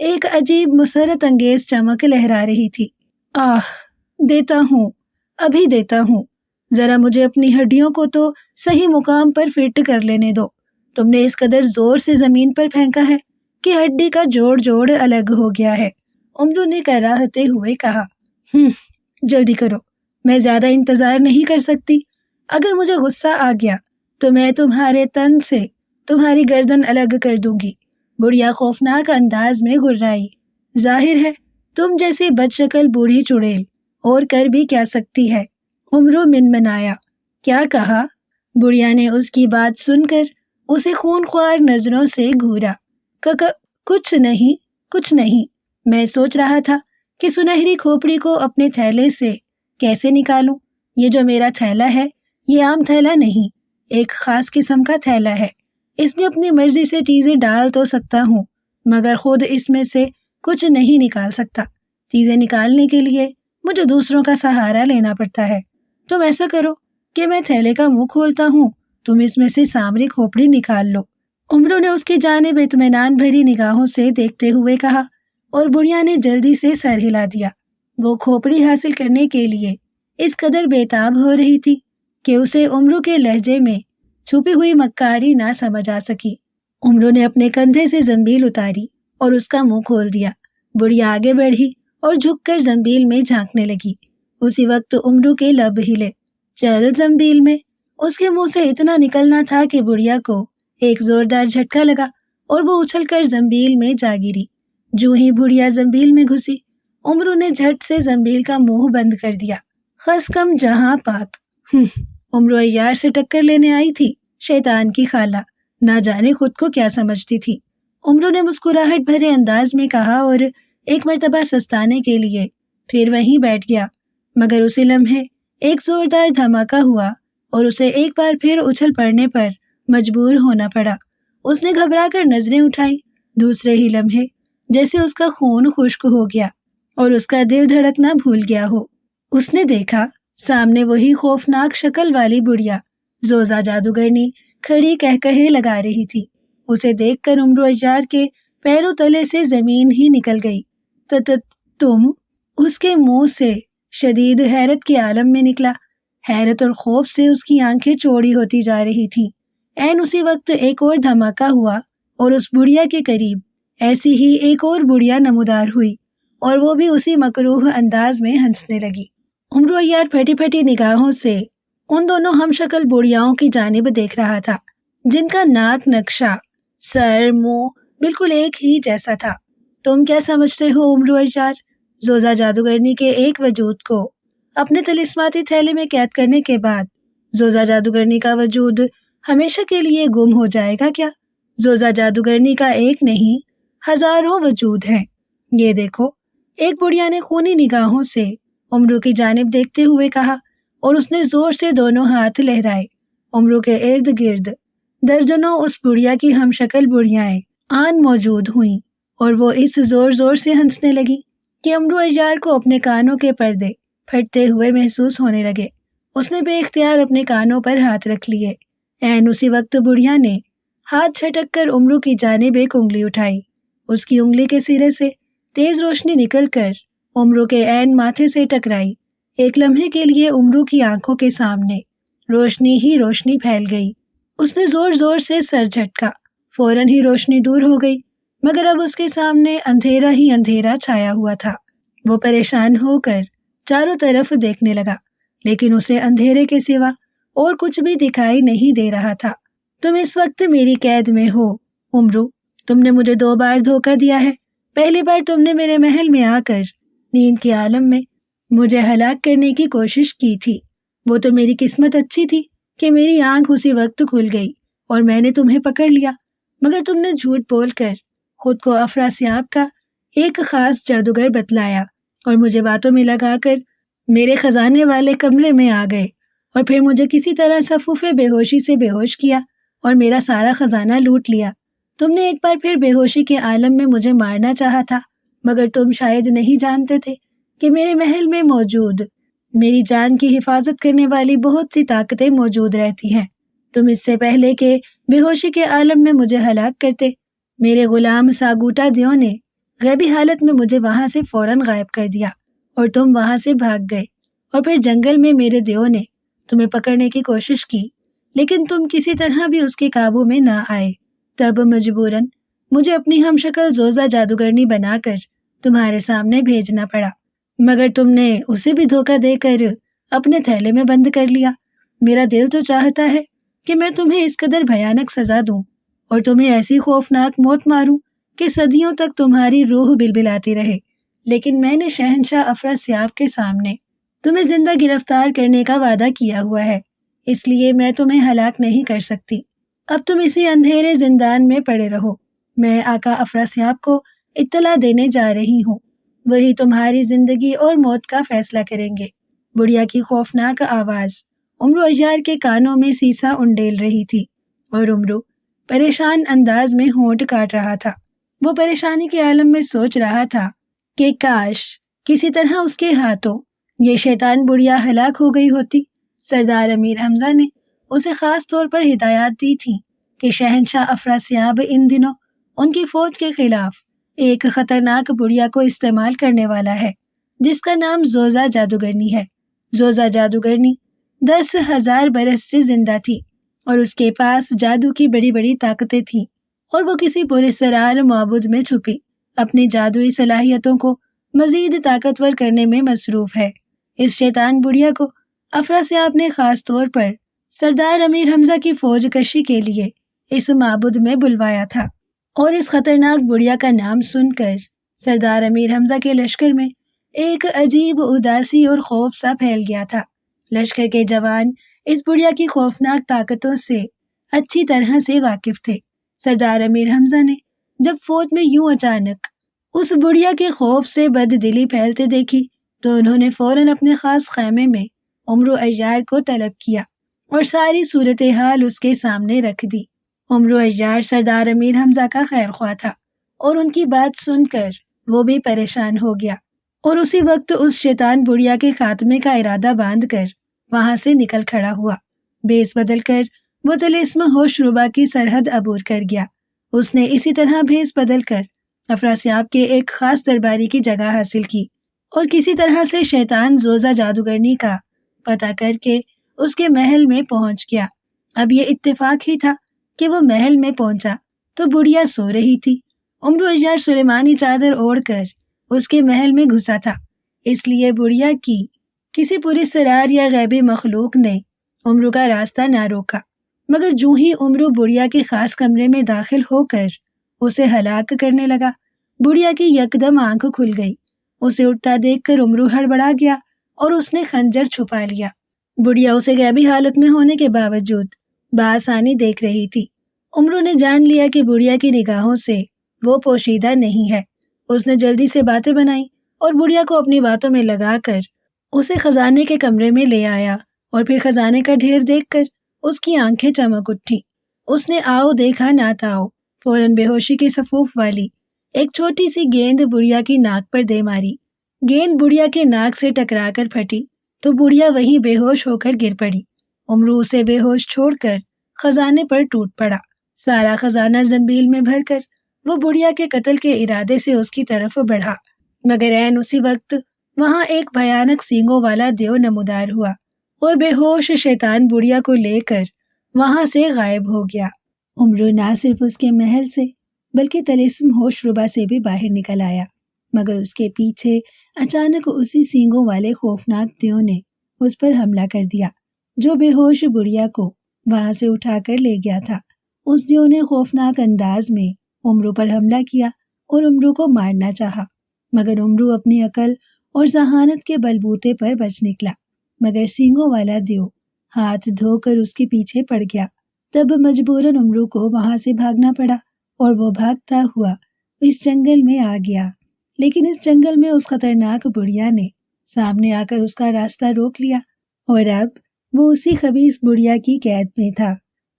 ایک عجیب مسرت انگیز چمک لہرا رہی تھی۔ آہ، دیتا ہوں، ابھی دیتا ہوں، ذرا مجھے اپنی ہڈیوں کو تو صحیح مقام پر فٹ کر لینے دو۔ تم نے اس قدر زور سے زمین پر پھینکا ہے کہ ہڈی کا جوڑ جوڑ الگ ہو گیا ہے، امرو نے کراہتے ہوئے کہا۔ جلدی کرو، میں زیادہ انتظار نہیں کر سکتی۔ اگر مجھے غصہ آ گیا تو میں تمہارے تن سے تمہاری گردن الگ کر دوں گی۔ بڑھیا خوفناک انداز میں گھرائی۔ ظاہر ہے تم جیسی بد شکل بوڑھی چڑیل اور کر بھی کیا سکتی ہے، امرو منمنایا۔ کیا کہا؟ بڑھیا نے اس کی بات سن کر اسے خون خوار نظروں سے گھورا۔ کچھ نہیں، میں سوچ رہا تھا کہ سنہری کھوپڑی کو اپنے تھیلے سے کیسے نکالوں۔ یہ جو میرا تھیلا ہے یہ عام تھیلا نہیں، ایک خاص قسم کا تھیلا ہے۔ اس میں اپنی مرضی سے چیزیں ڈال تو سکتا ہوں مگر خود اس میں سے کچھ نہیں نکال سکتا۔ چیزیں نکالنے کے لیے مجھے دوسروں کا سہارا لینا پڑتا ہے۔ تم ایسا کرو کہ میں تھیلے کا منہ کھولتا ہوں، تم اس میں سے سامری کھوپڑی نکال لو۔ امرو نے اس کی جانب اطمینان بھری نگاہوں سے دیکھتے ہوئے کہا اور بڑھیا نے جلدی سے سر ہلا دیا۔ وہ کھوپڑی حاصل کرنے کے لیے اس قدر بےتاب ہو رہی تھی کہ اسے امرو کے لہجے میں چھپی ہوئی مکاری نہ سمجھ آ سکی۔ امرو نے اپنے کندھے سے زنبیل اتاری اور اس کا منہ کھول دیا۔ بڑھیا آگے بڑھی اور جھک کر زنبیل میں جھانکنے لگی۔ اسی وقت امرو کے لب ہلے۔ چل زنبیل میں۔ اس کے منہ سے اتنا نکلنا تھا کہ بڑھیا کو ایک زوردار جھٹکا لگا اور وہ اچھل کر زنبیل میں جا گری۔ جو ہی بڑھیا زنبیل میں گھسی، امرو نے جھٹ سے زنبیل کا منہ بند کر دیا۔ خس کم جہاں پاک۔ امرو عیار سے ٹکر لینے آئی تھی، شیطان کی خالہ، نہ جانے خود کو کیا سمجھتی تھی۔ امرو نے مسکراہٹ بھرے انداز میں کہا اور ایک مرتبہ سستانے کے لیے پھر وہیں بیٹھ گیا، مگر اسی لمحے ایک زوردار دھماکہ ہوا اور اسے ایک بار پھر اچھل پڑنے پر مجبور ہونا پڑا۔ اس نے گھبرا کر نظریں اٹھائیں۔ دوسرے ہی لمحے جیسے اس کا خون خشک ہو گیا اور اس کا دل دھڑکنا بھول گیا ہو۔ اس نے دیکھا سامنے وہی خوفناک شکل والی بڑھیا زوزا جادوگرنی کھڑی کہکہے لگا رہی تھی۔ اسے دیکھ کر امرو عیار کے پیروں تلے سے زمین ہی نکل گئی۔ تم؟ اس کے منہ سے شدید حیرت کے عالم میں نکلا۔ حیرت اور خوف سے اس کی آنکھیں چوڑی ہوتی جا رہی تھیں۔ عین اسی وقت ایک اور دھماکہ ہوا اور اس بڑھیا کے قریب ایسی ہی ایک اور بڑھیا نمودار ہوئی اور وہ بھی اسی مکروہ انداز میں ہنسنے لگی۔ امرو عیار پھٹی پھٹی نگاہوں سے ان دونوں ہم شکل بڑھیاؤں کی جانب دیکھ رہا تھا جن کا ناک نقشہ، سر، منہ بالکل ایک ہی جیسا تھا۔ تم کیا سمجھتے ہو امرو عیار؟ زوزا جادوگرنی کے ایک وجود کو اپنے طلسماتی تھیلے میں قید کرنے کے بعد زوزا جادوگرنی کا وجود ہمیشہ کے لیے گم ہو جائے گا کیا؟ زوزا جادوگرنی کا ایک نہیں، ہزاروں وجود ہیں۔ یہ دیکھو، ایک بڑھیا نے خونی نگاہوں سے امرو کی جانب دیکھتے ہوئے کہا اور اس نے زور سے دونوں ہاتھ لہرائے۔ امرو کے ارد گرد درجنوں اس بڑھیا کی ہم شکل بڑھیائیں آن موجود ہوئیں اور وہ اس زور زور سے ہنسنے لگی کہ امرو عیار کو اپنے کانوں کے پردے پھٹتے ہوئے محسوس ہونے لگے۔ اس نے بے اختیار اپنے کانوں پر ہاتھ رکھ لیے۔ عین اسی وقت بڑھیا نے ہاتھ جھٹک کر امرو کی جانب ایک انگلی اٹھائی۔ اس کی انگلی کے سرے سے تیز روشنی نکل کر امرو کے عین ماتھے سے ٹکرائی۔ ایک لمحے کے لیے امرو کی آنکھوں کے سامنے روشنی ہی روشنی پھیل گئی۔ اس نے زور زور سے سر جھٹکا، فوراً ہی روشنی دور ہو گئی، مگر اب اس کے سامنے اندھیرا ہی اندھیرا چھایا ہوا تھا۔ وہ پریشان ہو کر چاروں طرف دیکھنے لگا، لیکن اسے اندھیرے کے سوا اور کچھ بھی دکھائی نہیں دے رہا تھا۔ تم اس وقت میری قید میں ہو امرو، تم نے مجھے 2 بار دھوکہ دیا ہے۔ پہلی بار تم نے میرے محل میں آ کر نیند کے عالم میں مجھے ہلاک کرنے کی کوشش کی تھی۔ وہ تو میری قسمت اچھی تھی کہ میری آنکھ اسی وقت کھل گئی اور میں نے تمہیں پکڑ لیا، مگر تم نے جھوٹ بول کر خود کو افراسیاب کا ایک خاص جادوگر بتلایا اور مجھے باتوں میں لگا کر میرے خزانے والے کمرے میں آ گئے اور پھر مجھے کسی طرح سفوف بے ہوشی سے بے ہوش کیا اور میرا سارا خزانہ لوٹ لیا۔ تم نے ایک بار پھر بے ہوشی کے عالم میں مجھے مارنا چاہا تھا، مگر تم شاید نہیں جانتے تھے کہ میرے محل میں موجود میری جان کی حفاظت کرنے والی بہت سی طاقتیں موجود رہتی ہیں۔ تم اس سے پہلے کہ بے ہوشی کے عالم میں مجھے ہلاک کرتے، میرے غلام ساگوٹا دیو نے غیبی حالت میں مجھے وہاں سے فوراً غائب کر دیا اور تم وہاں سے بھاگ گئے، اور پھر جنگل میں میرے دیو نے تمہیں پکڑنے کی کوشش کی، لیکن تم کسی طرح بھی اس کے قابو میں نہ آئے۔ تب مجبوراً مجھے اپنی ہم شکل زوزہ جادوگرنی بنا کر تمہارے سامنے بھیجنا پڑا، مگر تم نے اسے بھی دھوکہ دے کر اپنے تھیلے میں بند کر لیا۔ میرا دل تو چاہتا ہے کہ میں تمہیں اس قدر بھیانک سزا دوں اور تمہیں ایسی خوفناک موت ماروں کہ صدیوں تک تمہاری روح بلبلاتی رہے، لیکن میں نے شہنشاہ افراسیاب کے سامنے تمہیں زندہ گرفتار کرنے کا وعدہ کیا ہوا ہے، اس لیے میں تمہیں ہلاک نہیں کر سکتی۔ اب تم اسی اندھیرے زندان میں پڑے رہو، میں آقا افراسیاب کو اطلاع دینے جا رہی ہوں، وہی تمہاری زندگی اور موت کا فیصلہ کریں گے۔ بڑھیا کی خوفناک آواز عمرو عیار کے کانوں میں سیسا انڈیل رہی تھی، اور عمرو پریشان انداز میں ہونٹ کاٹ رہا تھا۔ وہ پریشانی کے عالم میں سوچ رہا تھا کہ کاش کسی طرح اس کے ہاتھوں یہ شیطان بڑھیا ہلاک ہو گئی ہوتی۔ سردار امیر حمزہ نے اسے خاص طور پر ہدایات دی تھی کہ شہنشاہ افراسیاب ان دنوں ان کی فوج کے خلاف ایک خطرناک بڑھیا کو استعمال کرنے والا ہے، جس کا نام زوزہ جادوگرنی ہے۔ زوزہ جادوگرنی 10,000 برس سے زندہ تھی اور اس کے پاس جادو کی بڑی بڑی طاقتیں تھیں، اور وہ کسی پراسرار معبود میں چھپی اپنی جادوئی صلاحیتوں کو مزید طاقتور کرنے میں مصروف ہے۔ اس شیطان بڑھیا کو افراسیاب نے خاص طور پر سردار امیر حمزہ کی فوج کشی کے لیے اس معبود میں بلوایا تھا، اور اس خطرناک بڑھیا کا نام سن کر سردار امیر حمزہ کے لشکر میں ایک عجیب اداسی اور خوف سا پھیل گیا تھا۔ لشکر کے جوان اس بڑھیا کی خوفناک طاقتوں سے اچھی طرح سے واقف تھے۔ سردار امیر حمزہ نے جب فوج میں یوں اچانک اس بڑھیا کے خوف سے بد دلی پھیلتے دیکھی تو انہوں نے فوراً اپنے خاص خیمے میں عمرو عیار کو طلب کیا اور ساری صورتحال اس کے سامنے رکھ دی۔ عمرو عیار سردار امیر حمزہ کا خیر خواہ تھا، اور ان کی بات سن کر وہ بھی پریشان ہو گیا، اور اسی وقت اس شیطان بڑھیا کے خاتمے کا ارادہ باندھ کر وہاں سے نکل کھڑا ہوا۔ بھیس بدل کر وہ طلسم ہوش ربا کی سرحد عبور کر گیا۔ اس نے اسی طرح بھیس بدل کر افراسیاب کے ایک خاص درباری کی جگہ حاصل کی اور کسی طرح سے شیطان زوزہ جادوگرنی کا پتہ کر کے اس کے محل میں پہنچ گیا۔ اب یہ اتفاق ہی تھا کہ وہ محل میں پہنچا تو بڑھیا سو رہی تھی۔ عمرو عیار سلیمانی چادر اوڑھ کر اس کے محل میں گھسا تھا، اس لیے بڑھیا کی کسی پراسرار یا غیبی مخلوق نے عمرو کا راستہ نہ روکا، مگر جوں ہی عمرو بڑھیا کے خاص کمرے میں داخل ہو کر اسے ہلاک کرنے لگا، بڑھیا کی یکدم آنکھ کھل گئی۔ اسے اٹھتا دیکھ کر عمرو ہڑبڑا گیا اور اس نے خنجر چھپا لیا۔ بڑھیا اسے غیبی حالت میں ہونے کے باوجود بآسانی دیکھ رہی تھی۔ عمرو نے جان لیا کہ بڑھیا کی نگاہوں سے وہ پوشیدہ نہیں ہے۔ اس نے جلدی سے باتیں بنائی اور بڑھیا کو اپنی باتوں میں لگا کر اسے خزانے کے کمرے میں لے آیا، اور پھر خزانے کا ڈھیر دیکھ کر اس کی آنکھیں چمک اٹھی۔ اس نے آؤ دیکھا نہ تاؤ فوراً بے ہوشی کی صفوف والی ایک چھوٹی سی گیند بڑھیا کی ناک پر دے ماری۔ گیند بڑھیا کے ناک سے ٹکرا کر پھٹی تو بڑھیا وہیں بے ہوش ہو کر گر پڑی۔ عمرو اسے بے ہوش چھوڑ کر خزانے پر ٹوٹ پڑا۔ سارا خزانہ زنبیل میں بھر کر وہ بڑھیا کے قتل کے ارادے سے اس کی طرف بڑھا، مگر عین اسی وقت وہاں ایک بھیانک سینگوں والا دیو نمودار ہوا اور بے ہوش شیطان بڑھیا کو لے کر وہاں سے غائب ہو گیا۔ عمرو نہ صرف اس کے محل سے بلکہ طلسم ہوش ربا سے بھی باہر نکل آیا، مگر اس کے پیچھے اچانک اسی سینگوں والے خوفناک دیو نے اس پر حملہ کر دیا جو بے ہوش بڑھیا کو وہاں سے اٹھا کر لے گیا تھا۔ اس دیو نے خوفناک انداز میں عمرو پر حملہ کیا اور عمرو کو مارنا چاہا، مگر عمرو اپنی عقل اور ذہانت کے بلبوتے پر بچ نکلا، مگر سینگوں والا دیو ہاتھ دھو کر اس کے پیچھے پڑ گیا۔ تب مجبوراً عمرو کو وہاں سے بھاگنا پڑا اور وہ بھاگتا ہوا اس جنگل میں آ گیا، لیکن اس جنگل میں اس خطرناک بڑھیا نے سامنے آ کر اس کا راستہ روک لیا، اور اب وہ اسی خبیث بڑھیا کی قید میں تھا۔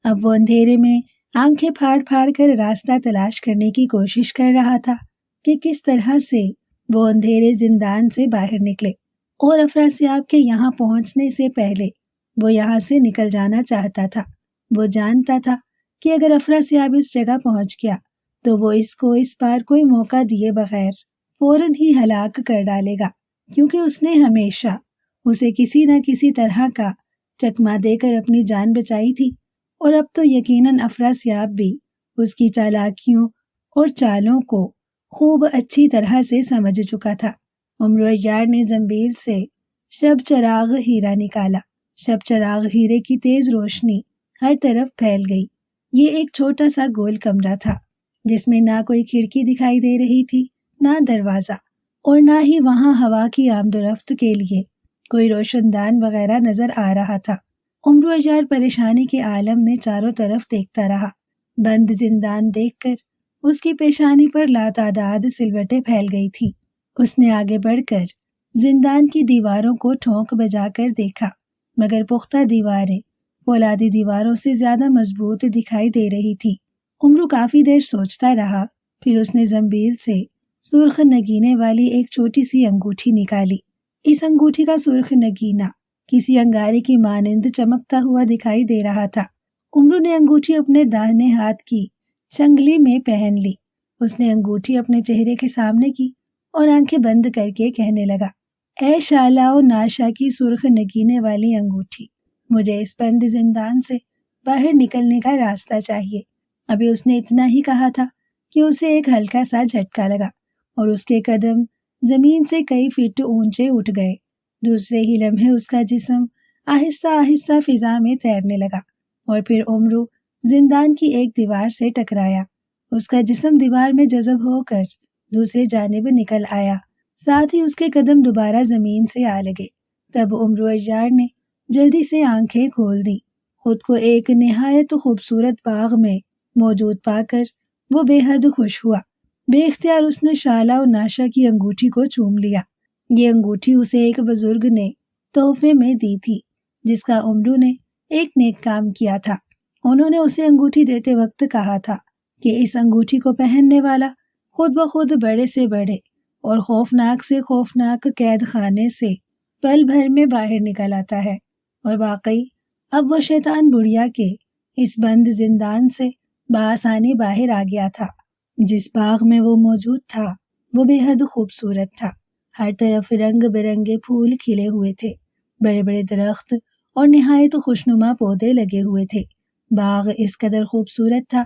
اب وہ اندھیرے میں آنکھیں پھاڑ پھاڑ کر راستہ تلاش کرنے کی کوشش کر رہا تھا کہ کس طرح سے وہ اندھیرے زندان سے باہر نکلے، اور افراسیاب کے یہاں پہنچنے سے پہلے وہ یہاں سے نکل جانا چاہتا تھا۔ وہ جانتا تھا کہ اگر افراسیاب اس جگہ پہنچ گیا تو وہ اس کو اس بار کوئی موقع دیے بغیر فوراً ہی ہلاک کر ڈالے گا، کیونکہ اس نے ہمیشہ اسے کسی نہ کسی طرح کا چکما دے کر اپنی جان بچائی تھی، اور اب تو یقیناً افراسیاب بھی اس کی چالاکیوں اور چالوں کو خوب اچھی طرح سے سمجھ چکا تھا۔ عمرو عیار نے زنبیل سے شب چراغ ہیرا نکالا۔ شب چراغ ہیرے کی تیز روشنی ہر طرف پھیل گئی۔ یہ ایک چھوٹا سا گول کمرہ تھا جس میں نہ کوئی کھڑکی دکھائی دے رہی تھی، نہ دروازہ، اور نہ ہی وہاں ہوا کی آمد و رفت کے لیے کوئی روشن دان وغیرہ نظر آ رہا تھا۔ عمرو عیار پریشانی کے عالم میں چاروں طرف دیکھتا رہا۔ بند زندان دیکھ کر اس کی پیشانی پر لاتعداد سلوٹیں پھیل گئی تھی۔ اس نے آگے بڑھ کر زندان کی دیواروں کو ٹھونک بجا کر دیکھا، مگر پختہ دیواریں فولادی دیواروں سے زیادہ مضبوط دکھائی دے رہی تھی۔ عمرو کافی دیر سوچتا رہا، پھر اس نے زنبیل سے سرخ نگینے والی ایک چھوٹی سی انگوٹھی نکالی۔ اس انگوٹھی کا سرخ نگینہ کسی انگارے کی مانند چمکتا ہوا دکھائی دے رہا تھا۔ عمرو نے انگوٹھی اپنے داہنے ہاتھ کی چنگلی میں پہن لی۔ اس نے انگوٹھی اپنے چہرے کے سامنے کی اور آنکھیں بند کر کے کہنے لگا، اے شالا و ناشا کی سرخ نگینے والی انگوٹھی، مجھے اس بند زندان سے باہر نکلنے کا راستہ چاہیے۔ ابھی اس نے اتنا ہی کہا تھا کہ اسے ایک ہلکا سا جھٹکا لگا اور اس کے قدم زمین سے کئی فٹ اونچے اٹھ گئے۔ دوسرے ہی لمحے اس کا جسم آہستہ آہستہ فضا میں تیرنے لگا، اور پھر عمرو زندان کی ایک دیوار سے ٹکرایا۔ اس کا جسم دیوار میں جذب ہو کر دوسری جانب نکل آیا، ساتھ ہی اس کے قدم دوبارہ زمین سے آ لگے۔ تب عمرو عیار نے جلدی سے آنکھیں کھول دیں۔ خود کو ایک نہایت خوبصورت باغ میں موجود پا کر وہ بے حد خوش ہوا۔ بے اختیار اس نے شالا و ناشا کی انگوٹھی کو چوم لیا۔ یہ انگوٹھی اسے ایک بزرگ نے تحفے میں دی تھی، جس کا عمرو نے ایک نیک کام کیا تھا۔ انہوں نے اسے انگوٹھی دیتے وقت کہا تھا کہ اس انگوٹھی کو پہننے والا خود بخود بڑے سے بڑے اور خوفناک سے خوفناک قید خانے سے پل بھر میں باہر نکل آتا ہے، اور واقعی اب وہ شیطان بڑھیا کے اس بند زندان سے بآسانی باہر آ گیا تھا۔ جس باغ میں وہ موجود تھا وہ بے حد خوبصورت تھا۔ ہر طرف رنگ برنگے پھول کھلے ہوئے تھے، بڑے بڑے درخت اور نہایت خوشنما پودے لگے ہوئے تھے۔ باغ اس قدر خوبصورت تھا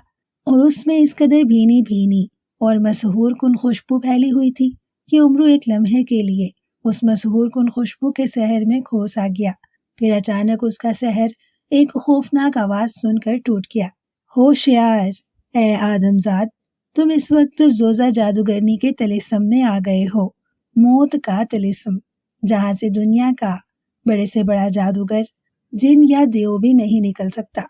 اور اس میں اس قدر بھینی بھینی اور مسحور کن خوشبو پھیلی ہوئی تھی کہ عمرو ایک لمحے کے لیے اس مسحور کن خوشبو کے سحر میں کھوس آ گیا۔ پھر اچانک اس کا سحر ایک خوفناک آواز سن کر ٹوٹ گیا۔ ہوشیار اے آدمزاد، تم اس وقت زوزہ جادوگرنی کے طلسم میں آ گئے ہو، موت کا طلسم، جہاں سے دنیا کا بڑے سے بڑا جادوگر جن یا دیو بھی نہیں نکل سکتا۔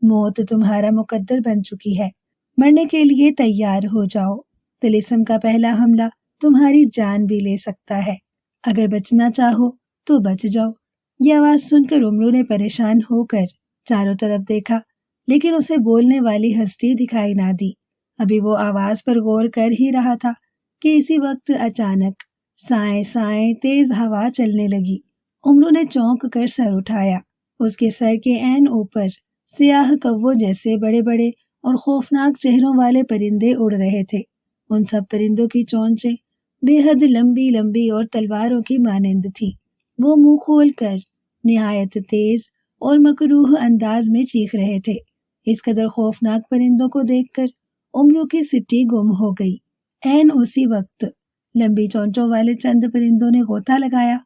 موت تمہارا مقدر بن چکی ہے، مرنے کے لیے تیار ہو جاؤ۔ طلسم کا پہلا حملہ تمہاری جان بھی لے سکتا ہے، اگر بچنا چاہو تو بچ جاؤ۔ یہ آواز سن کر عمرو نے پریشان ہو کر چاروں طرف دیکھا، لیکن اسے بولنے والی ہستی دکھائی نہ دی۔ ابھی وہ آواز پر غور کر ہی رہا تھا کہ اسی وقت اچانک سائیں سائیں تیز ہوا چلنے لگی۔ عمرو نے چونک کر سر اٹھایا۔ اس کے سر کے عین اوپر سیاہ کووں جیسے بڑے بڑے اور خوفناک چہروں والے پرندے اڑ رہے تھے۔ ان سب پرندوں کی چونچیں بے حد لمبی لمبی اور تلواروں کی مانند تھی۔ وہ منہ کھول کر نہایت تیز اور مکروہ انداز میں چیخ رہے تھے۔ اس قدر خوفناک پرندوں کو دیکھ کر عمرو کی سٹی گم ہو گئی۔ عین اسی وقت لمبی چونچوں والے چند پرندوں نے غوطہ لگایا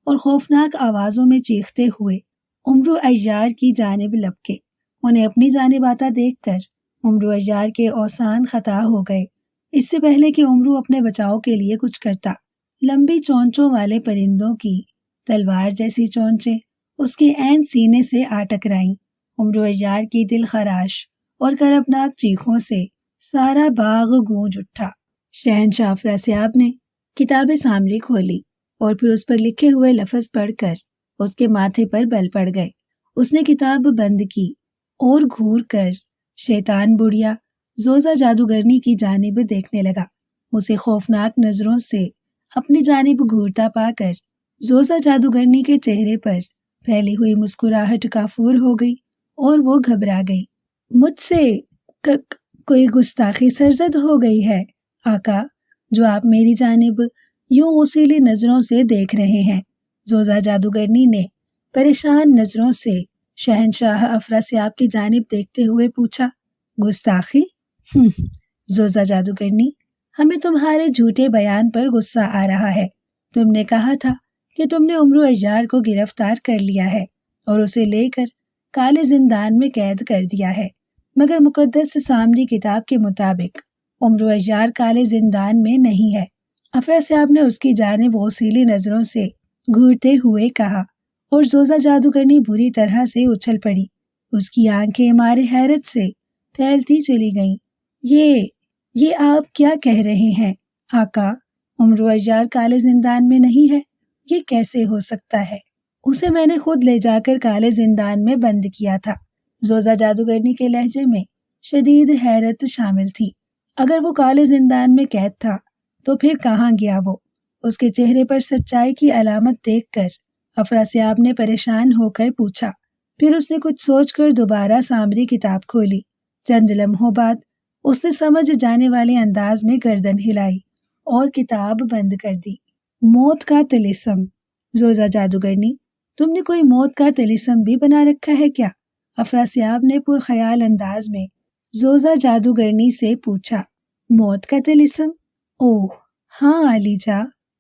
اور خوفناک آوازوں میں چیختے ہوئے عمرو عیار کی جانب لپکے۔ انہیں اپنی جانب آتا دیکھ کر عمرو عیار کے اوسان خطا ہو گئے۔ اس سے پہلے کہ عمرو اپنے بچاؤ کے لیے کچھ کرتا، لمبی چونچوں والے پرندوں کی تلوار جیسی چونچیں اس کے عین سینے سے آ ٹکرائیں۔ عمرو عیار کی دل خراش اور کربناک چیخوں سے سارا باغ گونج اٹھا۔ شہنشاہ افراسیاب نے کتاب سامری کھولی اور پھر اس پر لکھے ہوئے لفظ پڑھ کر اس کے ماتھے پر بل پڑ گئے۔ اس نے کتاب بند کی اور گھور کر شیطان بڑھیا زوزہ جادوگرنی کی جانب دیکھنے لگا۔ اسے خوفناک نظروں سے اپنی جانب گھورتا پا کر زوزہ جادوگرنی کے چہرے پر پھیلی ہوئی مسکراہٹ کافور ہو گئی اور وہ گھبرا گئی۔ مجھ سے کوئی گستاخی سرزد ہو گئی ہے آقا جو آپ میری جانب یوں غصیلی نظروں سے دیکھ رہے ہیں؟ زوزہ جادوگرنی نے پریشان نظروں سے شہنشاہ افراسیاب کی جانب دیکھتے ہوئے پوچھا۔ گستاخی؟ زوزہ جادوگرنی، ہمیں تمہارے جھوٹے بیان پر غصہ آ رہا ہے۔ تم نے کہا تھا کہ تم نے عمرو عیار کو گرفتار کر لیا ہے اور اسے لے کر کالے زندان میں قید کر دیا ہے، مگر مقدس سامری کتاب کے مطابق عمرو عیار کالے زندان میں نہیں ہے۔ افراسیاب نے اس کی جانب غصیلی نظروں سے گھورتے ہوئے کہا اور زوزہ جادوگرنی بری طرح سے اچھل پڑی۔ اس کی آنکھیں مارے حیرت سے پھیلتی چلی گئیں۔ یہ آپ کیا کہہ رہے ہیں آقا؟ عمرو عیار کالے زندان میں نہیں ہے؟ یہ کیسے ہو سکتا ہے؟ اسے میں نے خود لے جا کر کالے زندان میں بند کیا تھا۔ زوزہ جادوگرنی کے لہجے میں شدید حیرت شامل تھی۔ اگر وہ کالے زندان میں قید تھا تو پھر کہاں گیا وہ؟ اس کے چہرے پر سچائی کی علامت دیکھ کر افراسیاب نے پریشان ہو کر پوچھا۔ پھر اس نے کچھ سوچ کر دوبارہ سامری کتاب کھولی۔ چند لمحوں بعد اس نے سمجھ جانے والے انداز میں گردن ہلائی اور کتاب بند کر دی۔ موت کا طلسم؟ زوزہ جادوگرنی، تم نے کوئی موت کا طلسم بھی بنا رکھا ہے کیا؟ افراسیاب نے پرخیال انداز میں زوزہ جادوگرنی سے پوچھا۔ موت کا طلسم؟ اوہ ہاں علی جا،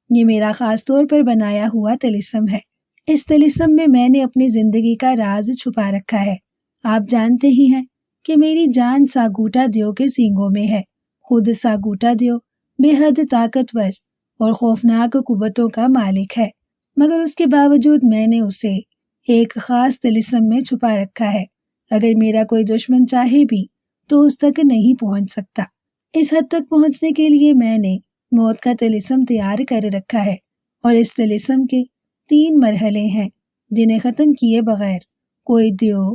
یہ میرا خاص طور پر بنایا ہوا طلسم ہے۔ اس طلسم میں میں نے اپنی زندگی کا راز چھپا رکھا ہے۔ آپ جانتے ہی ہیں کہ میری جان ساگوٹا دیو کے سینگوں میں ہے۔ خود ساگوٹا دیو بے حد طاقتور اور خوفناک قوتوں کا مالک ہے، مگر اس کے باوجود میں نے اسے ایک خاص طلسم میں چھپا رکھا ہے۔ اگر میرا کوئی دشمن چاہے بھی تو اس تک نہیں پہنچ سکتا۔ اس حد تک پہنچنے کے لیے میں نے موت کا طلسم تیار کر رکھا ہے، اور اس طلسم کے 3 مرحلے ہیں جنہیں ختم کیے بغیر کوئی دیو،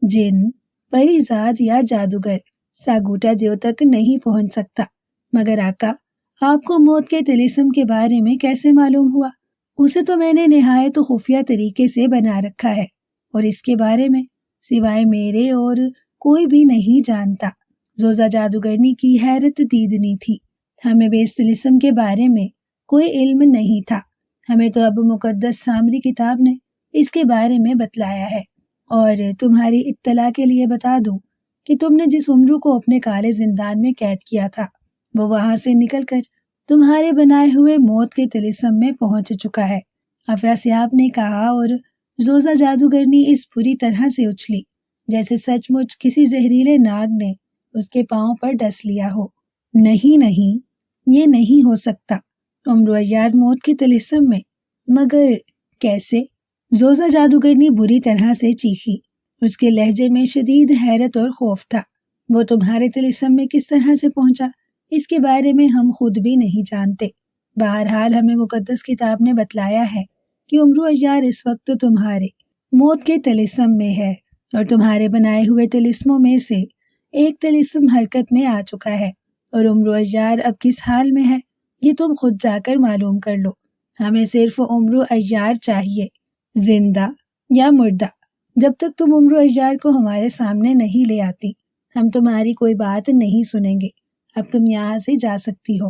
جن، پری زاد یا جادوگر ساگوٹا دیو تک نہیں پہنچ سکتا۔ مگر آقا، آپ کو موت کے طلسم کے بارے میں کیسے معلوم ہوا؟ اسے تو میں نے نہایت خفیہ طریقے سے بنا رکھا ہے، اور اس کے بارے میں سوائے میرے اور کوئی بھی نہیں جانتا۔ زوزہ جادوگرنی کی حیرت دیدنی تھی۔ ہمیں بھی اس طلسم کے بارے میں کوئی علم نہیں تھا۔ ہمیں تو اب مقدس سامری کتاب نے اس کے بارے میں بتلایا ہے، اور تمہاری اطلاع کے لیے بتا دوں کہ تم نے جس عمرو کو اپنے کالے زندان میں قید کیا تھا وہ وہاں سے نکل کر تمہارے بنائے ہوئے موت کے طلسم میں پہنچ چکا ہے، افراسیاب نے کہا، اور زوزہ جادوگرنی اس پوری طرح سے اچھلی جیسے سچ مچ کسی زہریلے ناگ نے اس کے پاؤں پر ڈس لیا ہو۔ نہیں، یہ نہیں ہو سکتا، عمرو عیار موت کے طلسم میں؟ مگر کیسے؟ زوزہ جادوگرنی بری طرح سے چیخی۔ اس کے لہجے میں شدید حیرت اور خوف تھا۔ وہ تمہارے طلسم میں کس طرح سے پہنچا اس کے بارے میں ہم خود بھی نہیں جانتے۔ بہرحال ہمیں مقدس کتاب نے بتلایا ہے کہ عمرو عیار اس وقت تمہارے موت کے طلسم میں ہے، اور تمہارے بنائے ہوئے طلسموں میں سے ایک طلسم حرکت میں آ چکا ہے، اور عمرو عیار اب کس حال میں ہے یہ تم خود جا کر معلوم کر لو۔ ہمیں صرف عمرو عیار چاہیے، زندہ یا مردہ۔ جب تک تم عمرو عیار کو ہمارے سامنے نہیں لے آتی ہم تمہاری کوئی بات نہیں سنیں گے۔ اب تم یہاں سے جا سکتی ہو۔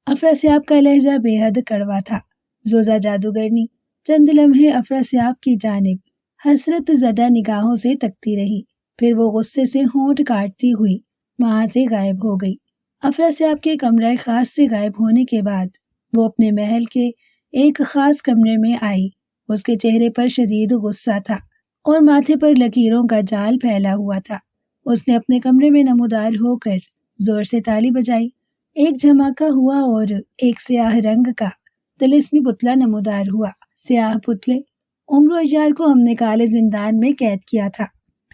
افراسیاب کا لہجہ بے حد کڑوا تھا۔ زوزہ جادوگرنی چند لمحے افراسیاب کی جانب حسرت زدہ نگاہوں سے تکتی رہی، پھر وہ غصے سے ہونٹ کاٹتی ہوئی وہاں سے غائب ہو گئی۔ افراسیاب کے کمرہ خاص سے غائب ہونے کے بعد وہ اپنے محل کے ایک خاص کمرے میں آئی۔ اس کے چہرے پر شدید غصہ تھا اور ماتھے پر لکیروں کا جال پھیلا ہوا تھا۔ اس نے اپنے کمرے میں نمودار ہو کر زور سے تالی بجائی۔ ایک جھماکہ ہوا اور ایک سیاہ رنگ کا طلسمی پتلا نمودار ہوا۔ سیاہ پتلے، عمرو عیار کو ہم نے کالے زندان میں قید کیا تھا،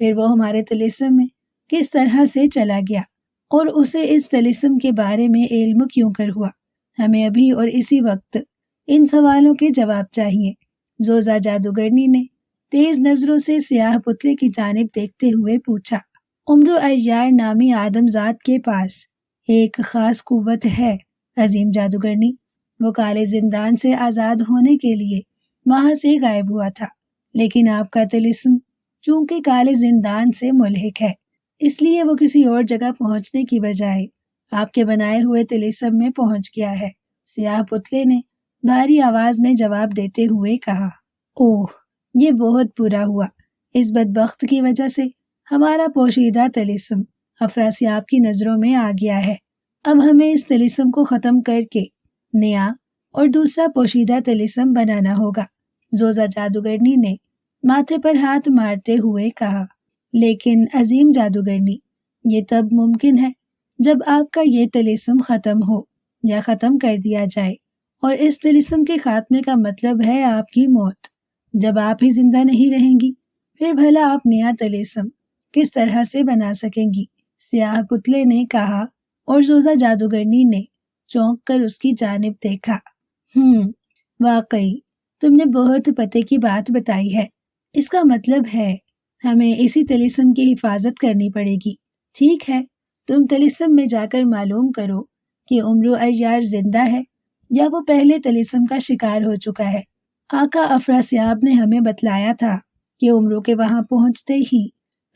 پھر وہ ہمارے طلسم میں کس طرح سے چلا گیا اور اسے اس طلسم کے بارے میں علم کیوں کر ہوا؟ ہمیں ابھی اور اسی وقت ان سوالوں کے جواب چاہیے۔ زوزہ جادوگرنی نے تیز نظروں سے سیاہ پتلے کی جانب دیکھتے ہوئے پوچھا۔ عمرو عیار نامی آدم ذات کے پاس ایک خاص قوت ہے عظیم جادوگرنی۔ وہ کالے زندان سے آزاد ہونے کے لیے وہاں سے غائب ہوا تھا، لیکن آپ کا طلسم چونکہ کالے زندان سے ملحق ہے، اس لیے وہ کسی اور جگہ پہنچنے کی بجائے آپ کے بنائے ہوئے طلسم میں پہنچ گیا ہے۔ سیاہ پتلے نے بھاری آواز میں جواب دیتے ہوئے کہا۔ اوہ، یہ بہت برا ہوا۔ اس بدبخت کی وجہ سے ہمارا پوشیدہ طلسم افراسیاب کی نظروں میں آ گیا ہے۔ اب ہمیں اس طلسم کو ختم کر کے نیا اور دوسرا پوشیدہ طلسم بنانا ہوگا۔ زوزہ جادوگرنی نے ماتھے پر ہاتھ مارتے ہوئے کہا۔ لیکن عظیم جادوگرنی، یہ تب ممکن ہے جب آپ کا یہ طلسم ختم ہو یا ختم کر دیا جائے، اور اس طلسم کے خاتمے کا مطلب ہے آپ کی موت۔ جب آپ ہی زندہ نہیں رہیں گی، پھر بھلا آپ نیا طلسم کس طرح سے بنا سکیں گی؟ سیاہ پتلے نے کہا، اور زوزہ جادوگرنی نے چونک کر اس کی جانب دیکھا۔ واقعی تم نے بہت پتے کی بات بتائی ہے۔ اس کا مطلب ہے ہمیں اسی طلسم کی حفاظت کرنی پڑے گی۔ ٹھیک ہے، تم طلسم میں جا کر معلوم کرو کہ عمرو عیار زندہ ہے یا وہ پہلے طلسم کا شکار ہو چکا ہے۔ آقا افراسیاب نے ہمیں بتلایا تھا کہ عمرو کے وہاں پہنچتے ہی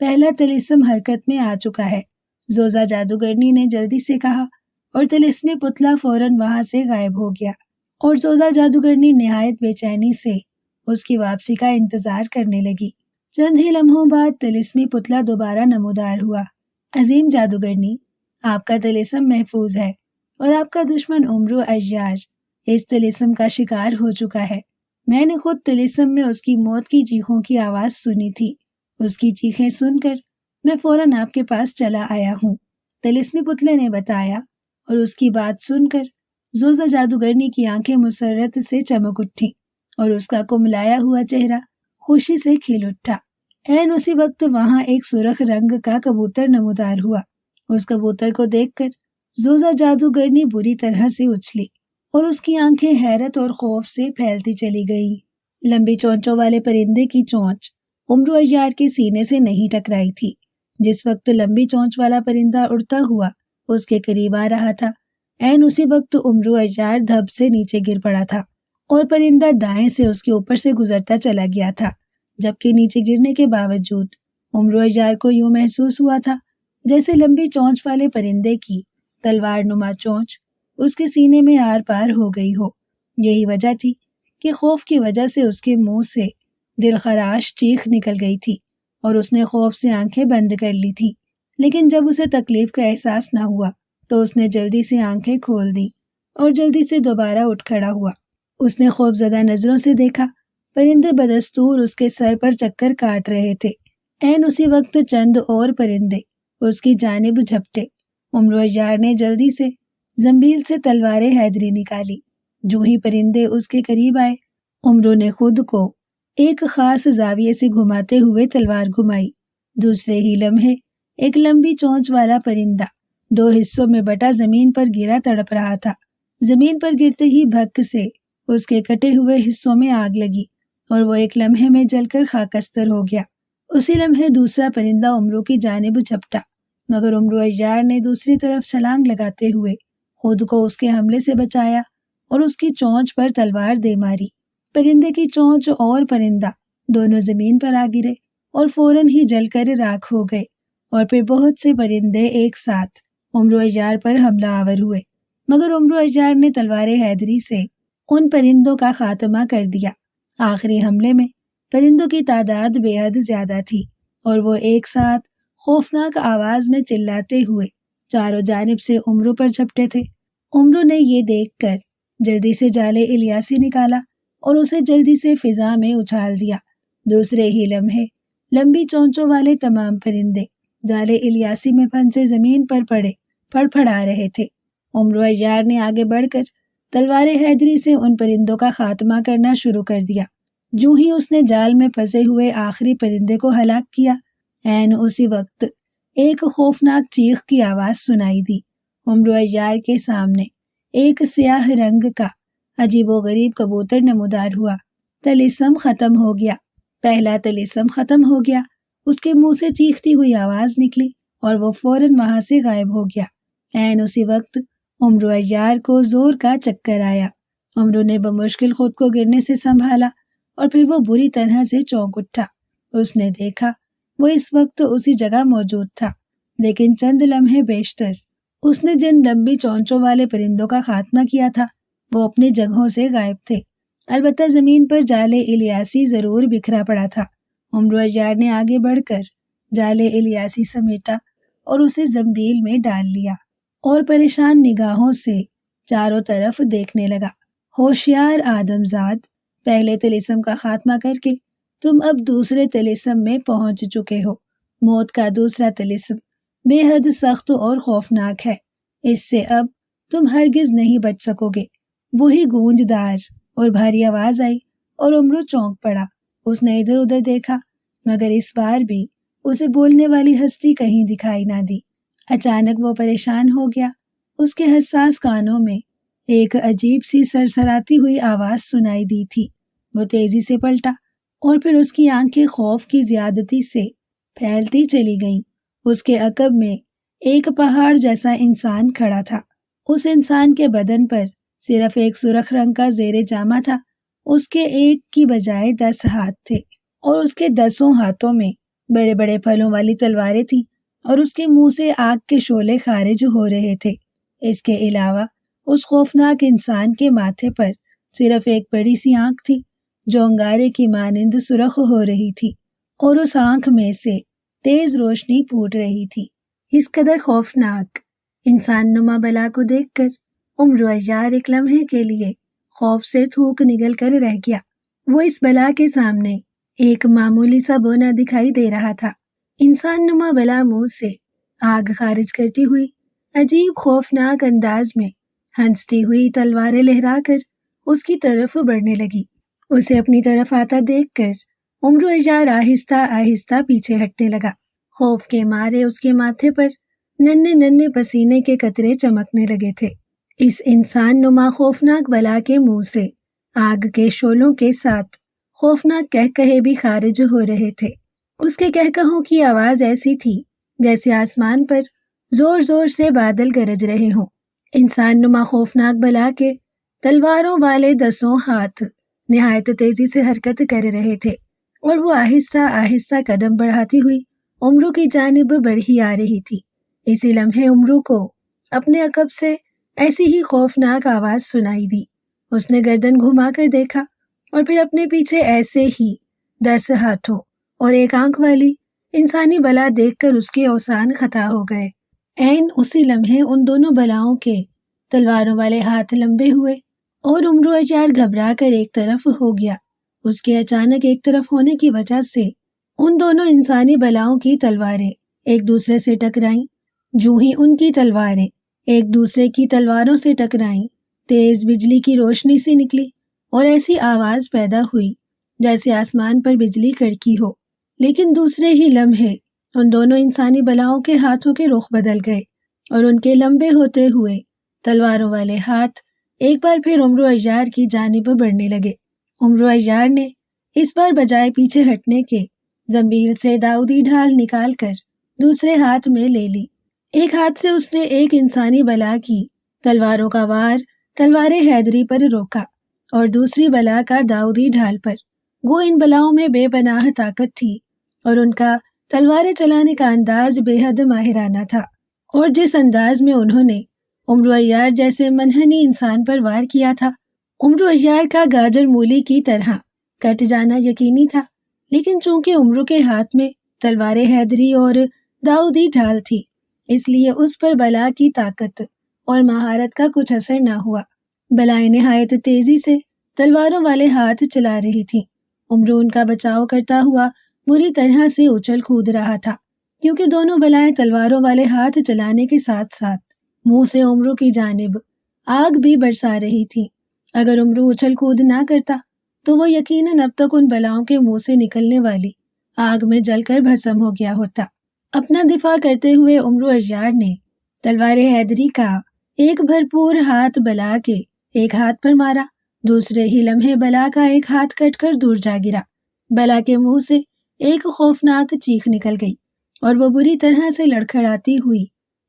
پہلا طلسم حرکت میں آ چکا ہے۔ زوزہ جادوگرنی نے جلدی سے کہا، اور طلسمی پتلا فوراً وہاں سے غائب ہو گیا، اور زوزہ جادوگرنی نہایت بے چینی سے اس کی واپسی کا انتظار کرنے لگی۔ چند ہی لمحوں بعد طلسمی پتلا دوبارہ نمودار ہوا۔ عظیم جادوگرنی، آپ کا طلسم محفوظ ہے، اور آپ کا دشمن عمرو عیار اس طلسم کا شکار ہو چکا ہے۔ میں نے خود طلسم میں اس کی موت کی چیخوں کی آواز سنی تھی۔ اس کی چیخیں سن کر میں فوراً آپ کے پاس چلا آیا ہوں، طلسمی پتلے نے بتایا، اور اس کی بات سن کر زوزہ جادوگرنی کی آنکھیں مسرت سے چمک اٹھیں، اور اس کا کملایا ہوا چہرہ خوشی سے کھل اٹھا۔ عین اسی وقت وہاں ایک سرخ رنگ کا کبوتر نمودار ہوا۔ اس کبوتر کو دیکھ کر زوزہ جادوگرنی بری طرح سے اچھلی، اور اس کی آنکھیں حیرت اور خوف سے پھیلتی چلی گئیں۔ لمبی چونچوں والے پرندے کی چونچ عمرو عیار کے سینے سے نہیں ٹکرائی تھی۔ جس وقت لمبی چونچ والا پرندہ اڑتا ہوا اس کے قریب آ رہا تھا، عین اسی وقت عمرو عیار دھب سے نیچے گر پڑا تھا، اور پرندہ دائیں سے اس کے اوپر سے گزرتا چلا گیا تھا، جبکہ نیچے گرنے کے باوجود عمرو عیار کو یوں محسوس ہوا تھا جیسے لمبی چونچ والے پرندے کی تلوار نما چونچ اس کے سینے میں آر پار ہو گئی ہو۔ یہی وجہ تھی کہ خوف کی وجہ سے اس کے منہ سے دل خراش چیخ نکل گئی تھی، اور اس نے خوف سے آنکھیں بند کر لی تھی۔ لیکن جب اسے تکلیف کا احساس نہ ہوا تو اس نے جلدی سے آنکھیں کھول دیں، اور جلدی سے دوبارہ اٹھ کھڑا ہوا۔ اس نے خوف زدہ نظروں سے دیکھا، پرندے بدستور اس کے سر پر چکر کاٹ رہے تھے۔ عین اسی وقت چند اور پرندے اس کی جانب جھپٹے۔ عمرو عیار نے جلدی سے زنبیل سے تلوار حیدری نکالی۔ جو ہی پرندے اس کے قریب آئے، عمرو نے خود کو ایک خاص زاویے سے گھماتے ہوئے تلوار گھمائی۔ دوسرے ہی لمحے ایک لمبی چونچ والا پرندہ دو حصوں میں بٹا زمین پر گرا تڑپ رہا تھا۔ زمین پر گرتے ہی بھک سے اس کے کٹے ہوئے حصوں میں آگ لگی، اور وہ ایک لمحے میں جل کر خاکستر ہو گیا۔ اسی لمحے دوسرا پرندہ عمرو کی جانب جھپٹا، مگر عمرو عیار نے دوسری طرف چھلانگ لگاتے ہوئے خود کو اس کے حملے سے بچایا اور اس کی چونچ پر تلوار دے ماری۔ پرندے کی چونچ اور پرندہ دونوں زمین پر آ گرے اور فوراً ہی جل کر راکھ ہو گئے، اور پھر بہت سے پرندے ایک ساتھ عمرو عیار پر حملہ آور ہوئے، مگر عمرو عیار نے تلوار حیدری سے ان پرندوں کا خاتمہ کر دیا۔ آخری حملے میں پرندوں کی تعداد بے حد زیادہ تھی، اور وہ ایک ساتھ خوفناک آواز میں چلاتے ہوئے چاروں جانب سے عمرو پر جھپٹے تھے۔ عمرو نے یہ دیکھ کر جلدی سے جالے الیاسی نکالا اور اسے جلدی سے فضا میں اچھال دیا۔ دوسرے ہی لمحے لمبی چونچوں والے تمام پرندے جالے الیاسی میں پھنسے زمین پر پڑے پھڑپھڑا رہے تھے۔ عمرو عیار نے آگے بڑھ کر تلوار حیدری سے ان پرندوں کا خاتمہ کرنا شروع کر دیا۔ جو ہی اس نے جال میں پھنسے ہوئے آخری پرندے کو ہلاک کیا، عین اسی وقت ایک خوفناک چیخ کی آواز سنائی دی۔ عمرو عیار کے سامنے ایک سیاہ رنگ کا عجیب و غریب کبوتر نمودار ہوا۔ طلسم ختم ہو گیا، پہلا طلسم ختم ہو گیا۔ اس کے منہ سے چیختی ہوئی آواز نکلی اور وہ فوراً وہاں سے غائب ہو گیا۔ عین اسی وقت عمرو عیار کو زور کا چکر آیا۔ عمرو نے بمشکل خود کو گرنے سے سنبھالا، اور پھر وہ بری طرح سے چونک اٹھا۔ اس نے دیکھا وہ اس وقت اسی جگہ موجود تھا لیکن چند لمحے بیشتر اس نے جن لمبی چونچوں والے پرندوں کا خاتمہ کیا تھا وہ اپنی جگہوں سے غائب تھے۔ البتہ زمین پر جالے الیاسی ضرور بکھرا پڑا تھا۔ عمرو عیار نے آگے بڑھ کر جالے الیاسی سمیٹا اور اسے زنبیل میں ڈال لیا اور پریشان نگاہوں سے چاروں طرف دیکھنے لگا۔ ہوشیار آدمزاد، پہلے طلسم کا خاتمہ کر کے تم اب دوسرے طلسم میں پہنچ چکے ہو۔ موت کا دوسرا طلسم بے حد سخت اور خوفناک ہے، اس سے اب تم ہرگز نہیں بچ سکو گے۔ وہی گونجدار اور بھاری آواز آئی اور عمرو چونک پڑا۔ اس نے ادھر ادھر دیکھا مگر اس بار بھی اسے بولنے والی ہستی کہیں دکھائی نہ دی۔ اچانک وہ پریشان ہو گیا۔ اس کے حساس کانوں میں ایک عجیب سی سرسراتی ہوئی آواز سنائی دی تھی۔ وہ تیزی سے پلٹا اور پھر اس کی آنکھیں خوف کی زیادتی سے پھیلتی چلی گئیں۔ اس کے عقب میں ایک پہاڑ جیسا انسان کھڑا تھا۔ اس انسان کے بدن پر صرف ایک سرخ رنگ کا زیر جامہ تھا۔ اس کے ایک کی بجائے 10 ہاتھ تھے اور اس کے 10 ہاتھوں میں بڑے بڑے پھلوں والی تلواریں تھیں اور اس کے منہ سے آگ کے شعلے خارج ہو رہے تھے۔ اس کے علاوہ اس خوفناک انسان کے ماتھے پر صرف ایک بڑی سی آنکھ تھی جو انگارے کی مانند سرخ ہو رہی تھی اور اس آنکھ میں سے تیز روشنی پھوٹ رہی تھی۔ اس قدر خوفناک انسان نما بلا کو دیکھ کر عمرو عیار ایک لمحے کے لیے خوف سے تھوک نگل کر رہ گیا۔ وہ اس بلا کے سامنے ایک معمولی سا بونا دکھائی دے رہا تھا۔ انسان نما بلا منہ سے آگ خارج کرتی ہوئی عجیب خوفناک انداز میں ہنستی ہوئی تلواریں لہرا کر اس کی طرف بڑھنے لگی۔ اسے اپنی طرف آتا دیکھ کر عمرو عیار آہستہ آہستہ پیچھے ہٹنے لگا۔ خوف کے مارے اس کے ماتھے پر ننھے ننھے پسینے کے قطرے چمکنے لگے تھے۔ اس انسان نما خوفناک بلا کے منہ سے آگ کے شعلوں کے ساتھ خوفناک کہکہے بھی خارج ہو رہے تھے۔ اس کے کہکہوں کی آواز ایسی تھی جیسے آسمان پر زور زور سے بادل گرج رہے ہوں۔ انسان نما خوفناک بلا کے تلواروں والے 10 ہاتھ نہایت تیزی سے حرکت کر رہے تھے اور وہ آہستہ آہستہ قدم بڑھاتی ہوئی عمرو کی جانب بڑھی آ رہی تھی۔ اسی لمحے عمرو کو اپنے عقب سے ایسی ہی خوفناک آواز سنائی دی۔ اس نے گردن گھما کر دیکھا اور پھر اپنے پیچھے ایسے ہی 10 ہاتھوں اور ایک آنکھ والی انسانی بلا دیکھ کر اس کے اوسان خطا ہو گئے۔ عین اسی لمحے ان دونوں بلاؤں کے تلواروں والے ہاتھ لمبے ہوئے اور عمرو عیار گھبرا کر ایک طرف ہو گیا۔ اس کے اچانک ایک طرف ہونے کی وجہ سے ان دونوں انسانی بلاؤں کی تلواریں ایک دوسرے سے ٹکرائیں۔ جو ہی ان کی تلواریں ایک دوسرے کی تلواروں سے ٹکرائیں، تیز بجلی کی روشنی سی نکلی اور ایسی آواز پیدا ہوئی جیسے آسمان پر بجلی کڑکی ہو۔ لیکن دوسرے ہی لمحے ان دونوں انسانی بلاؤں کے ہاتھوں کے رخ بدل گئے اور ان کے لمبے ہوتے ہوئے تلواروں والے ہاتھ ایک بار پھر عمرو عیار کی جانب بڑھنے لگے۔ عمرو عیار نے اس بار بجائے پیچھے ہٹنے کے زنبیل سے داؤدی ڈھال نکال کر دوسرے ہاتھ میں لے لی۔ ایک ہاتھ سے اس نے ایک انسانی بلا کی تلواروں کا وار تلوار حیدری پر روکا اور دوسری بلا کا داؤدی ڈھال پر۔ وہ ان بلاؤں میں بے پناہ طاقت تھی اور ان کا تلواریں چلانے کا انداز بے حد ماہرانہ تھا، اور جس انداز میں انہوں نے عمرو عیار جیسے منحنی انسان پر وار کیا تھا، عمرو عیار کا گاجر مولی کی طرح کٹ جانا یقینی تھا۔ لیکن چونکہ عمرو کے ہاتھ میں تلوار حیدری اور داؤدی ڈھال تھی، اس لیے اس پر بلا کی طاقت اور مہارت کا کچھ اثر نہ ہوا۔ بلائیں نہایت تیزی سے تلواروں والے ہاتھ چلا رہی تھیں۔ عمرو ان کا بچاؤ کرتا ہوا بری طرح سے اچھل کود رہا تھا، کیونکہ دونوں بلائیں تلواروں والے ہاتھ چلانے کے ساتھ ساتھ منہ سے عمرو کی جانب آگ بھی برسا رہی تھی۔ اگر عمرو اچھل کود نہ کرتا تو وہ یقیناً اب تک ان بلاؤں کے منہ سے نکلنے والی آگ میں جل کر بھسم ہو گیا ہوتا۔ اپنا دفاع کرتے ہوئے عمرو عیار نے تلوار حیدری کا ایک بھرپور ہاتھ بلا کے ایک ہاتھ پر مارا۔ دوسرے ہی لمحے بلا کا ایک ہاتھ کٹ کر دور جا گرا۔ بلا کے منہ سے ایک خوفناک چیخ نکل گئی اور وہ بری طرح سے لڑکھڑاتی ہوئی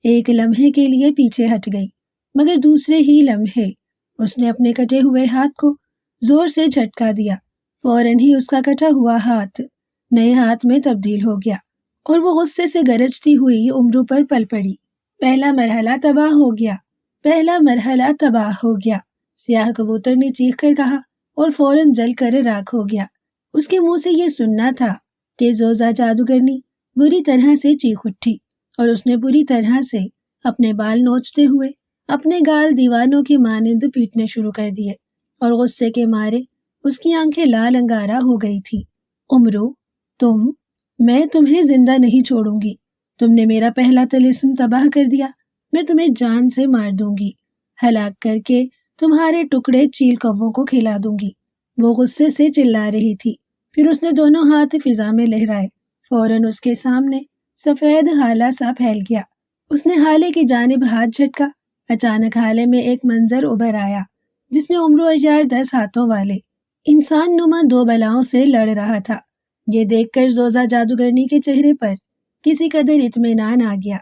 ایک لمحے کے لیے پیچھے ہٹ گئی، مگر دوسرے ہی لمحے اس نے اپنے کٹے ہوئے ہاتھ کو زور سے جھٹکا دیا۔ فوراً ہی اس کا کٹا ہوا ہاتھ نئے ہاتھ میں تبدیل ہو گیا اور وہ غصے سے گرجتی ہوئی امرو پر پل پڑی۔ پہلا مرحلہ تباہ ہو گیا، پہلا مرحلہ تباہ ہو گیا، سیاہ کبوتر نے چیخ کر کہا اور فوراً جل کر راکھ ہو گیا۔ اس کے منہ سے یہ سننا تھا کہ زوزا جادوگرنی بری طرح سے چیخ اٹھی اور اس نے بری طرح سے اپنے بال نوچتے ہوئے اپنے گال دیوانوں کی مانند پیٹنے شروع کر دیے اور غصے کے مارے اس کی آنکھیں لال انگارہ ہو گئی تھی۔ امرو، میں تمہیں زندہ نہیں چھوڑوں گی۔ تم نے میرا پہلا طلسم تباہ کر دیا، میں تمہیں جان سے مار دوں گی، ہلاک کر کے تمہارے ٹکڑے چیل کووں کو کھلا دوں گی۔ وہ غصے سے چلا رہی تھی، پھر اس نے دونوں ہاتھ فضا میں لہرائے، فوراً اس کے سامنے سفید ہالہ سا پھیل گیا۔ اس نے ہالے کی جانب ہاتھ جھٹکا، اچانک ہالے میں ایک منظر ابھر آیا جس میں امرو عیار 10 ہاتھوں والے انسان نما 2 بلاؤں سے لڑ رہا تھا۔ یہ دیکھ کر زوزا جادوگرنی کے چہرے پر کسی قدر اطمینان آ گیا۔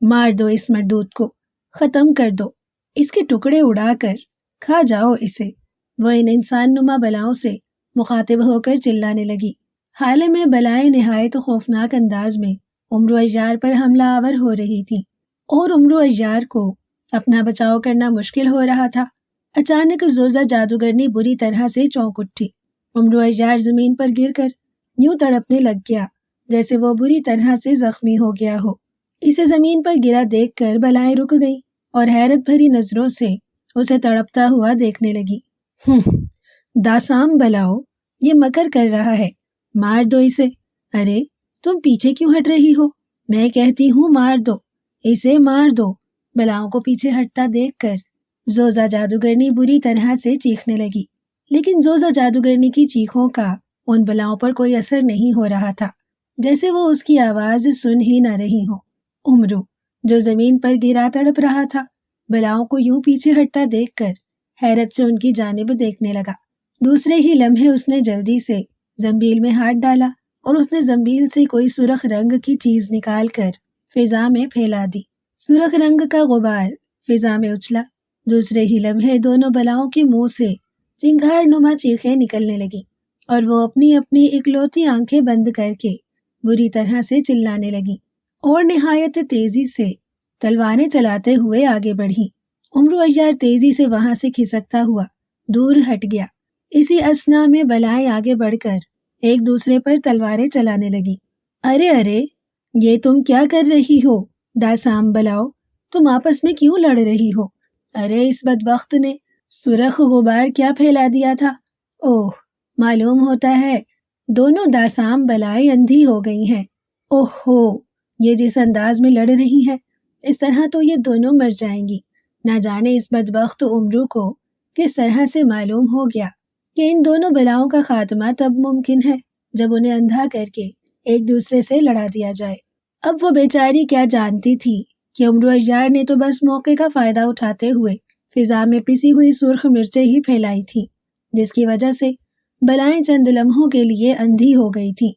مار دو اس مردود کو، ختم کر دو، اس کے ٹکڑے اڑا کر کھا جاؤ اسے۔ وہ ان انسان نما بلاؤں سے مخاطب ہو کر چلانے لگی۔ حالے میں بلائیں نہایت خوفناک انداز میں امرو عیار پر حملہ آور ہو رہی تھی اور امرو عیار کو اپنا بچاؤ کرنا مشکل ہو رہا تھا۔ اچانک زوزا جادوگرنی بری طرح سے چونک اٹھی۔ امرو عیار زمین پر گر کر یوں تڑپنے لگ گیا جیسے وہ بری طرح سے زخمی ہو گیا ہو۔ اسے زمین پر گرا دیکھ کر بلائیں رک گئی اور حیرت بھری نظروں سے اسے تڑپتا ہوا دیکھنے لگی۔ داسام بلاؤ، یہ مکر کر رہا ہے، مار دو اسے۔ ارے تم پیچھے کیوں ہٹ رہی ہو؟ میں کہتی ہوں مار دو اسے، مار دو۔ بلاؤں کو پیچھے ہٹتا دیکھ کر زوزا جادوگرنی بری طرح سے چیخنے لگی، لیکن زوزا جادوگرنی کی چیخوں کا ان بلاؤں پر کوئی اثر نہیں ہو رہا تھا، جیسے وہ اس کی آواز سن ہی نہ رہی ہوں۔ امرو، جو زمین پر گرا تڑپ رہا تھا، بلاؤں کو یوں پیچھے ہٹتا دیکھ کر حیرت سے ان کی جانب دیکھنے لگا۔ دوسرے ہی لمحے اس نے جلدی سے زنبیل میں ہاتھ ڈالا اور اس نے زنبیل سے کوئی سرخ رنگ کی چیز نکال کر فضا میں پھیلا دی۔ سرخ رنگ کا غبار فضا میں اچھلا۔ دوسرے ہی لمحے دونوں بلاؤں کے منہ سے چنگھاڑ نما چیخیں نکلنے لگی اور وہ اپنی اپنی اکلوتی آنکھیں بند کر کے بری طرح سے چلانے لگی اور نہایت تیزی سے تلواریں چلاتے ہوئے آگے بڑھی۔ امرو عیار تیزی سے وہاں سے کھسکتا ہوا دور ہٹ گیا۔ اسی اثنا میں بلائیں آگے بڑھ کر ایک دوسرے پر تلواریں چلانے لگی۔ ارے یہ تم کیا کر رہی ہو؟ داسام بلاؤ، تم آپس میں کیوں لڑ رہی ہو؟ ارے اس بدبخت نے سرخ غبار کیا پھیلا دیا تھا؟ اوہ، معلوم ہوتا ہے دونوں داسام بلائیں اندھی ہو گئی ہیں۔ اوہ ہو، یہ جس انداز میں لڑ رہی ہیں، اس طرح تو یہ دونوں مر جائیں گی۔ نہ جانے اس بدبخت امرو کو کس طرح سے معلوم ہو گیا کہ ان دونوں بلاؤں کا خاتمہ تب ممکن ہے جب انہیں اندھا کر کے ایک دوسرے سے لڑا دیا جائے۔ اب وہ بیچاری کیا جانتی تھی کہ امرو عیار نے تو بس موقع کا فائدہ اٹھاتے ہوئے فضا میں پسی ہوئی سرخ مرچیں ہی پھیلائی تھی، جس کی وجہ سے بلائیں چند لمحوں کے لیے اندھی ہو گئی تھی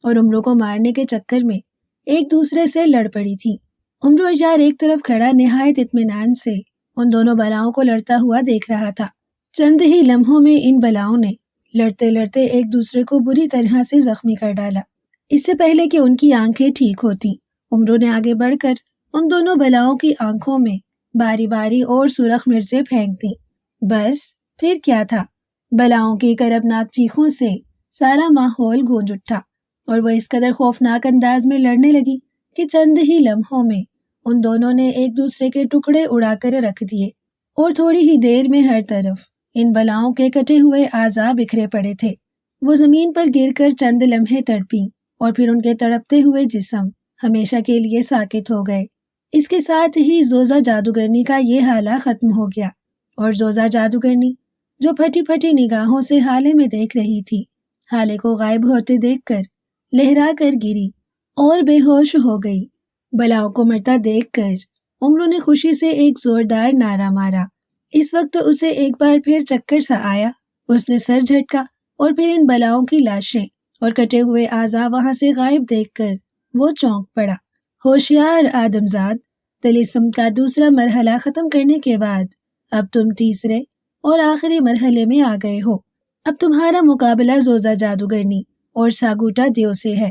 اور امرو کو مارنے کے چکر میں ایک دوسرے سے لڑ پڑی تھی۔ امرو عیار ایک طرف کھڑا نہایت اطمینان سے ان دونوں بلاؤں کو لڑتا ہوا دیکھ رہا تھا۔ چند ہی لمحوں میں ان بلاؤں نے لڑتے لڑتے ایک دوسرے کو بری طرح سے زخمی کر ڈالا۔ اس سے پہلے کہ ان کی آنکھیں ٹھیک ہوتی، امرو نے آگے بڑھ کر ان دونوں بلاؤں کی آنکھوں میں باری باری اور سرخ مرچیں پھینک دیں۔ بس پھر کیا تھا، بلاؤں کی کربناک چیخوں سے سارا ماحول گونج اٹھا اور وہ اس قدر خوفناک انداز میں لڑنے لگی کہ چند ہی لمحوں میں ان دونوں نے ایک دوسرے کے ٹکڑے اڑا کر رکھ دیے اور تھوڑی ہی دیر میں ہر طرف ان بلاؤں کے کٹے ہوئے اعضاء بکھرے پڑے تھے۔ وہ زمین پر گر کر چند لمحے تڑپیں اور پھر ان کے تڑپتے ہوئے جسم ہمیشہ کے لیے ساکت ہو گئے۔ اس کے ساتھ ہی زوزا جادوگرنی کا یہ حالہ ختم ہو گیا اور زوزا جادوگرنی جو پھٹی پھٹی نگاہوں سے حالے میں دیکھ رہی تھی، حالے کو غائب ہوتے دیکھ کر لہرا کر گری اور بے ہوش ہو گئی۔ بلاؤں کو مرتا دیکھ کر امرو نے خوشی سے ایک زوردار نعرہ مارا۔ اس وقت اسے ایک بار پھر چکر سا آیا، اس نے سر جھٹکا اور پھر ان بلاؤں کی لاشیں اور کٹے ہوئے اعضاء وہاں سے غائب دیکھ کر وہ چونک پڑا۔ ہوشیار آدمزاد، طلسم کا دوسرا مرحلہ ختم کرنے کے بعد اب تم تیسرے اور آخری مرحلے میں آ گئے ہو۔ اب تمہارا مقابلہ زوزا جادوگرنی اور ساگوٹا دیو سے ہے۔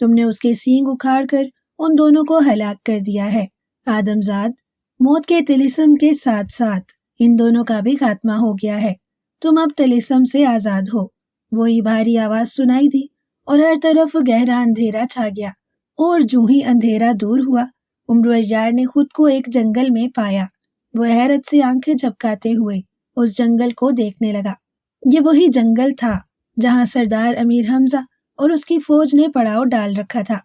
تم نے اس کے سینگ اکھاڑ کر ان دونوں کو ہلاک کر دیا ہے۔ آدم زاد، موت کے طلسم کے ساتھ ساتھ ان دونوں کا بھی خاتمہ ہو گیا ہے۔ تم اب طلسم سے آزاد ہو۔ وہی بھاری آواز سنائی دی اور ہر طرف گہرا اندھیرا چھا گیا، اور جو ہی اندھیرا دور ہوا عمرو عیار نے خود کو ایک جنگل میں پایا۔ وہ حیرت سے آنکھیں جھپکاتے ہوئے اس جنگل کو دیکھنے لگا۔ یہ وہی جنگل تھا جہاں سردار امیر حمزہ اور اس کی فوج نے پڑاؤ ڈال رکھا تھا۔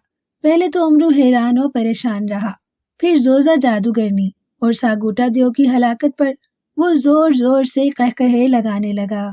پہلے تو عمرو حیران و پریشان رہا، پھر زوزہ جادوگرنی اور ساگوٹا دیو کی ہلاکت پر وہ زور زور سے قہقہے لگانے لگا۔